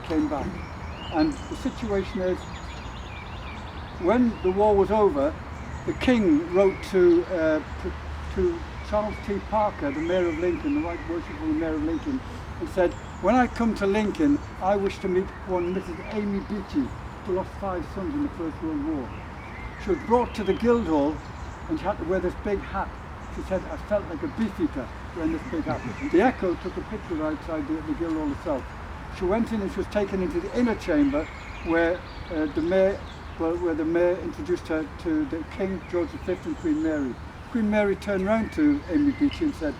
came back. And the situation is, when the war was over, the King wrote to Charles T. Parker, the Mayor of Lincoln, the Right Worshipful Mayor of Lincoln, and said, when I come to Lincoln, I wish to meet one Mrs. Amy Beechey, who lost 5 sons in the First World War. She was brought to the Guildhall and she had to wear this big hat. She said, I felt like a beefeater wearing this big hat. The Echo took a picture outside the Guildhall itself. She went in and she was taken into the inner chamber where the mayor introduced her to the King, George V and Queen Mary. Queen Mary turned round to Amy Beechey and said,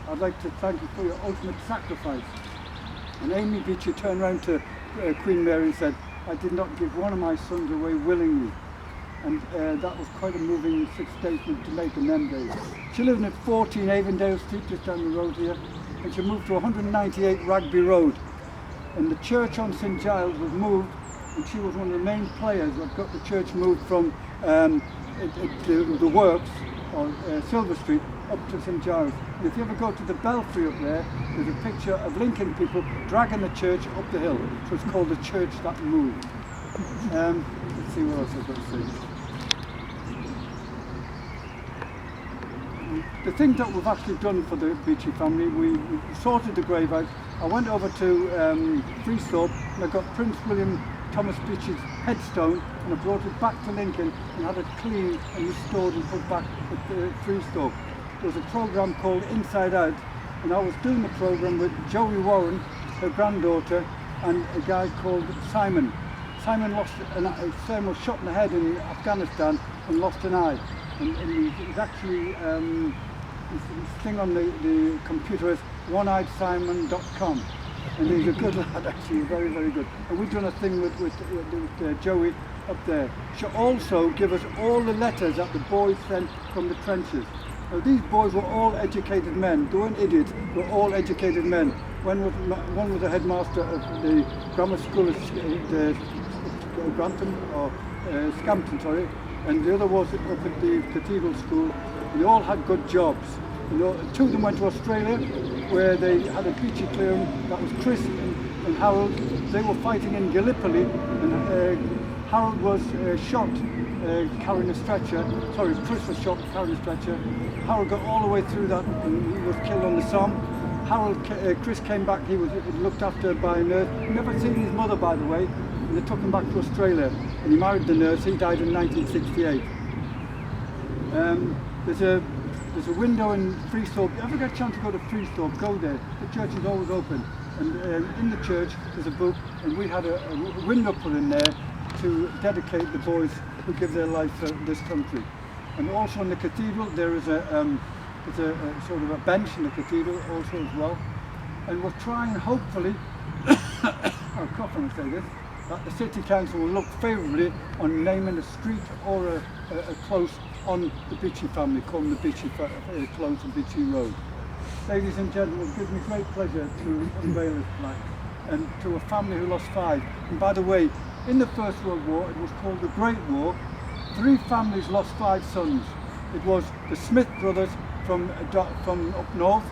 I'd like to thank you for your ultimate sacrifice. And Amy Beechey turned round to Queen Mary and said, I did not give one of my sons away willingly. And that was quite a moving statement to make in them days. She lived at 14 Avondale Street, just down the road here, and she moved to 198 Rugby Road. And the church on St Giles was moved, and she was one of the main players that got the church moved from the Works, or Silver Street, up to St Giles. And if you ever go to the belfry up there, there's a picture of Lincoln people dragging the church up the hill. So it's called the church that moved. Let's see what else I've got to say. The thing that we've actually done for the Beechey family, we sorted the grave out. I went over to Freesthorpe and I got Prince William Thomas Beechey's headstone, and I brought it back to Lincoln and had it cleaned and restored and put back at Freesthorpe. There was a programme called Inside Out, and I was doing the programme with Joey Warren, her granddaughter, and a guy called Simon. Simon was shot in the head in Afghanistan and lost an eye. And he's actually, his thing on the computer is oneeyedsimon.com. And he's a good lad, actually, very, very good. And we've done a thing with Joey up there. She also gave us all the letters that the boys sent from the trenches. Now, these boys were all educated men. They weren't idiots, they were all educated men. One was a headmaster of the grammar school at Scampton, sorry, and the other was up at the cathedral school. They all had good jobs. You know, 2 of them went to Australia, where they had a Beechey clearing. That was Chris and Harold. They were fighting in Gallipoli, and Harold was shot carrying a stretcher. Sorry, Chris was shot carrying a stretcher. Harold got all the way through that, and he was killed on the Somme. Chris came back. He was looked after by a nurse. Never seen his mother, by the way. And they took him back to Australia, and he married the nurse. He died in 1968. There's a window in Freesthorpe. If you ever get a chance to go to Freesthorpe, go there. The church is always open. And in the church there's a book, and we had a window put in there to dedicate the boys who give their life for this country. And also in the cathedral there is a sort of a bench in the cathedral also as well. And we're trying, hopefully, I'll cough when I say this, that the City Council will look favourably on naming a street or a close on the Beechey family, calling the Beechey Close and Beechey Road. Ladies and gentlemen, it gives me great pleasure to unveil this plaque, and to a family who lost 5. And by the way, in the First World War, it was called the Great War. 3 families lost 5 sons. It was the Smith brothers from up north,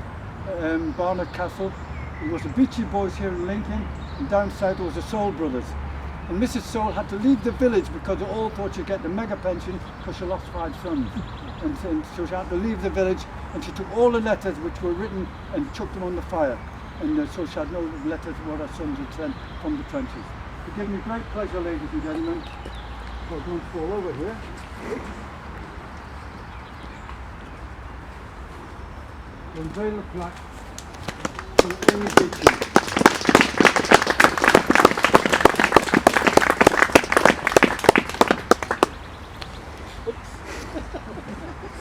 Barnard Castle. It was the Beechey boys here in Lincoln, and down south it was the Soul brothers. And Mrs. Soul had to leave the village because they all thought she'd get the mega pension because she lost 5 sons. And so she had to leave the village, and she took all the letters which were written and chucked them on the fire. And so she had no letters what her sons had sent from the trenches. It gives me great pleasure, ladies and gentlemen. I'll go and fall over here. To unveil the plaque for Amy Beechey.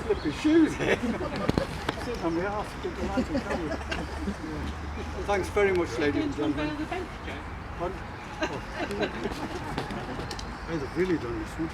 Slippery shoes here. Sit on my arse. Thanks very much, ladies and gentlemen. Pardon? Oh. I'd have really done this one.